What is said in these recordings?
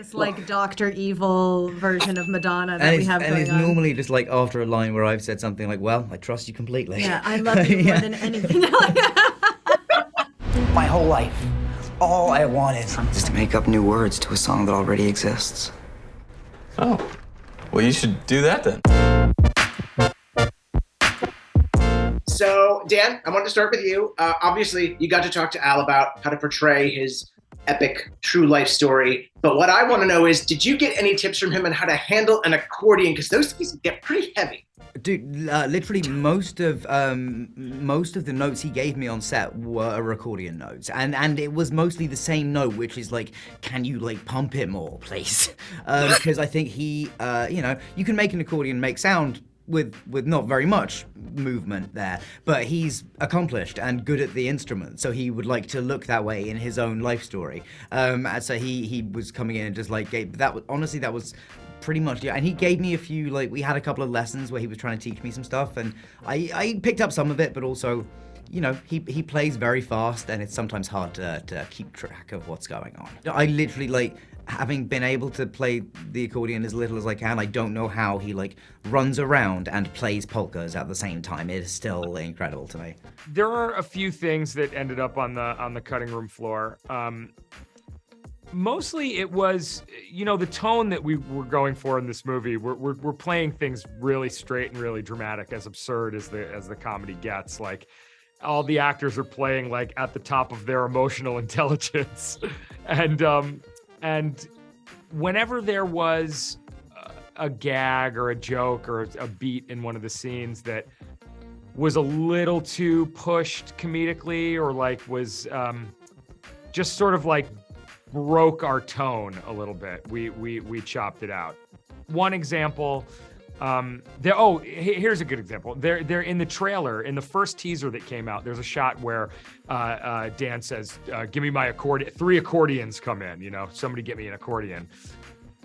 It's like Dr. Evil version of Madonna that And we it's, have and going it's on. normally just like after a line where I've said something like, well, I trust you completely. Yeah, I love you more Yeah. than anything else. My whole life, all I wanted is to make up new words to a song that already exists. Oh, well, you should do that then. So, Dan, I want to start with you. Obviously, you got to talk to Al about how to portray his epic true life story. But what I want to know is, did you get any tips from him on how to handle an accordion? Because those things get pretty heavy. Dude, literally most of the notes he gave me on set were accordion notes, and it was mostly the same note, which is like, can you like pump it more, please? Because I think he, you can make an accordion make sound with not very much movement there, but he's accomplished and good at the instrument, so he would like to look that way in his own life story. And so he was coming in and just like gave that. Honestly, that was pretty much, yeah. And he gave me a few, like, we had a couple of lessons where he was trying to teach me some stuff, and I picked up some of it, but also, you know, he plays very fast, and it's sometimes hard to keep track of what's going on. I literally, like, having been able to play the accordion as little as I can, I don't know how he, like, runs around and plays polkas at the same time. It is still incredible to me. There are a few things that ended up on the cutting room floor. Mostly it was, you know, the tone that we were going for in this movie. We're playing things really straight and really dramatic, as absurd as the comedy gets. Like, all the actors are playing like at the top of their emotional intelligence, and whenever there was a gag or a joke or a beat in one of the scenes that was a little too pushed comedically, or like was just sort of like broke our tone a little bit, we chopped it out. One example, here's a good example. They're in the trailer, in the first teaser that came out, there's a shot where Dan says, give me my accordion. 3 accordions come in, you know, somebody get me an accordion.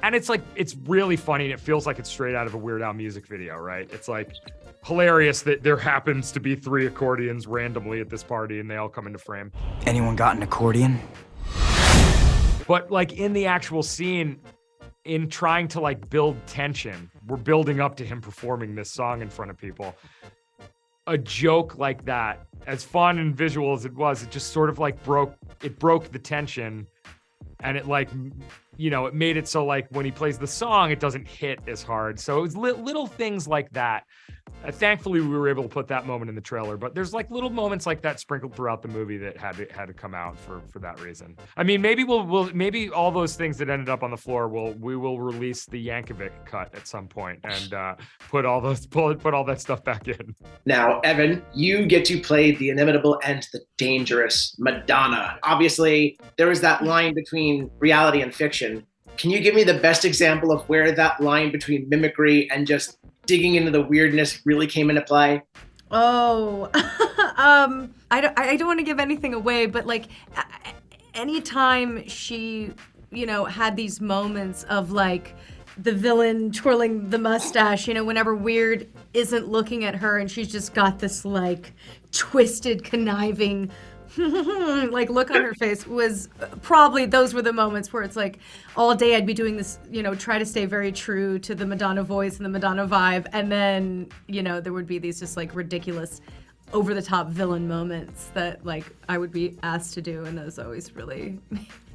And it's like, it's really funny, and it feels like it's straight out of a Weird Al music video, right? It's like hilarious that there happens to be 3 accordions randomly at this party, and they all come into frame. Anyone got an accordion? But like in the actual scene, in trying to like build tension, we're building up to him performing this song in front of people. A joke like that, as fun and visual as it was, it just sort of like broke the tension. And it, like, you know, it made it so like when he plays the song, it doesn't hit as hard. So it was little things like that. Thankfully, we were able to put that moment in the trailer, but there's like little moments like that sprinkled throughout the movie that had to come out for that reason. I mean, maybe maybe all those things that ended up on the floor we will release the Yankovic cut at some point and put all that stuff back in. Now, Evan, you get to play the inimitable and the dangerous Madonna. Obviously, there is that line between reality and fiction. Can you give me the best example of where that line between mimicry and just digging into the weirdness really came into play? Oh, I don't want to give anything away, but like anytime she, you know, had these moments of like the villain twirling the mustache, you know, whenever Weird isn't looking at her and she's just got this like twisted, conniving like look on her face, was probably, those were the moments where it's like all day I'd be doing this, you know, try to stay very true to the Madonna voice and the Madonna vibe, and then, you know, there would be these just like ridiculous over the top villain moments that like I would be asked to do, and those always really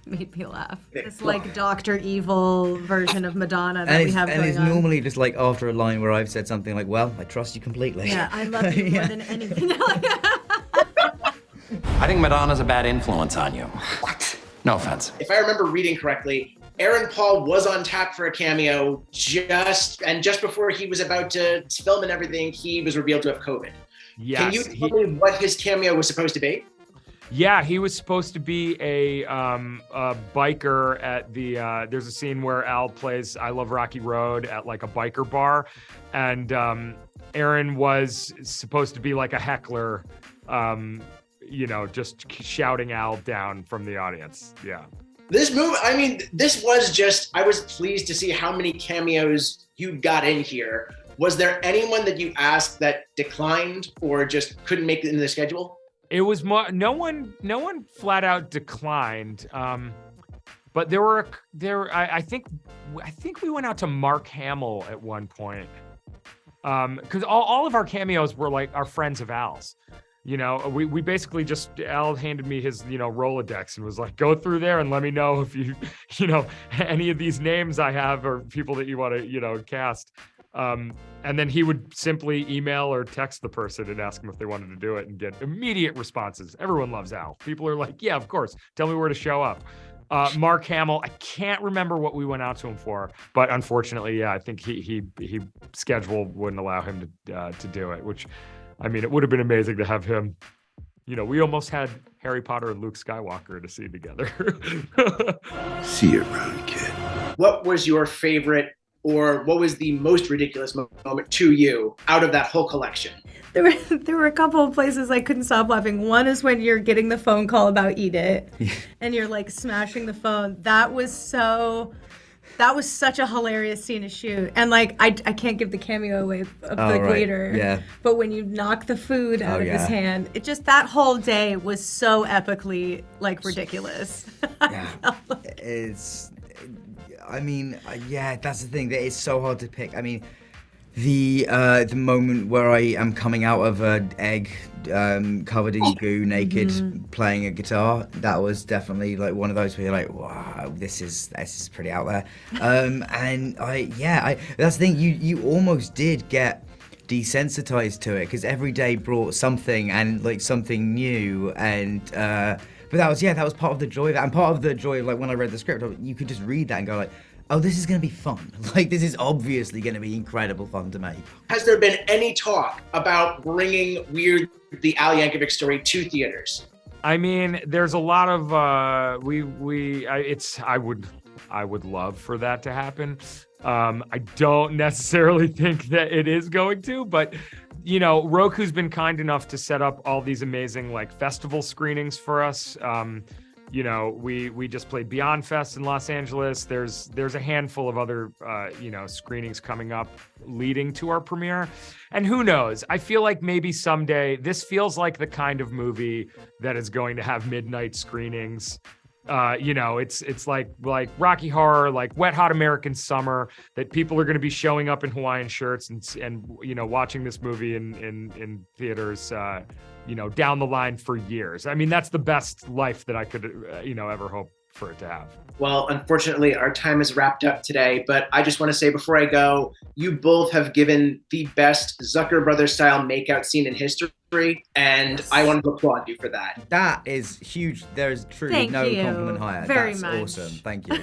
made me laugh. It's like Dr. Evil version of Madonna that we have going on. And it's normally just like after a line where I've said something like, well, I trust you completely. Yeah, I love you more than anything else. I think Madonna's a bad influence on you. What? No offense. If I remember reading correctly, Aaron Paul was on tap for a cameo just before he was about to film and everything, he was revealed to have COVID. Yes, Can you tell me what his cameo was supposed to be? Yeah, he was supposed to be a biker at the, there's a scene where Al plays I Love Rocky Road at like a biker bar, and Aaron was supposed to be like a heckler, you know, just shouting Al down from the audience. Yeah. This movie, I mean, this was just, I was pleased to see how many cameos you got in here. Was there anyone that you asked that declined or just couldn't make it into the schedule? It was more, no one flat out declined. But I think we went out to Mark Hamill at one point. Because all of our cameos were like our friends of Al's. You know, we basically just, Al handed me his, Rolodex and was like, go through there and let me know if you any of these names I have or people that you want to, cast. And then he would simply email or text the person and ask them if they wanted to do it and get immediate responses. Everyone loves Al. People are like, yeah, of course. Tell me where to show up. Mark Hamill, I can't remember what we went out to him for, but unfortunately, yeah, I think he schedule wouldn't allow him to do it, which, I mean, it would have been amazing to have him. We almost had Harry Potter and Luke Skywalker in a scene together. See you around, kid. What was your favorite, or what was the most ridiculous moment to you out of that whole collection? There were a couple of places I couldn't stop laughing. One is when you're getting the phone call about Eat It, and you're like smashing the phone. That was such a hilarious scene to shoot. And like, I can't give the cameo away of the waiter. Yeah. But when you knock the food out of his hand, it just, that whole day was so epically like ridiculous. Yeah. That's the thing. That it's so hard to pick. I mean, the moment where I am coming out of an egg covered in goo, naked, playing a guitar, that was definitely like one of those where you're like, wow, this is pretty out there. That's the thing. You almost did get desensitized to it because every day brought something and like something new and. But that was part of the joy of that, and part of the joy of like when I read the script, you could just read that and go like, oh, this is going to be fun. Like, this is obviously going to be incredible fun to make. Has there been any talk about bringing the Al Yankovic Story to theaters? I mean, there's a lot of I would love for that to happen. I don't necessarily think that it is going to, but Roku's been kind enough to set up all these amazing like festival screenings for us. We just played Beyond Fest in Los Angeles. There's a handful of other screenings coming up leading to our premiere. And who knows? I feel like maybe someday this feels like the kind of movie that is going to have midnight screenings. It's like Rocky Horror, like Wet Hot American Summer, that people are going to be showing up in Hawaiian shirts and watching this movie in theaters, down the line for years. I mean, that's the best life that I could, ever hope for it to have. Well, unfortunately, our time is wrapped up today, but I just want to say before I go, you both have given the best Zucker Brothers style makeout scene in history, and I want to applaud you for that. That is huge. There is truly Thank no you. compliment higher. Very That's much. Awesome. Thank you.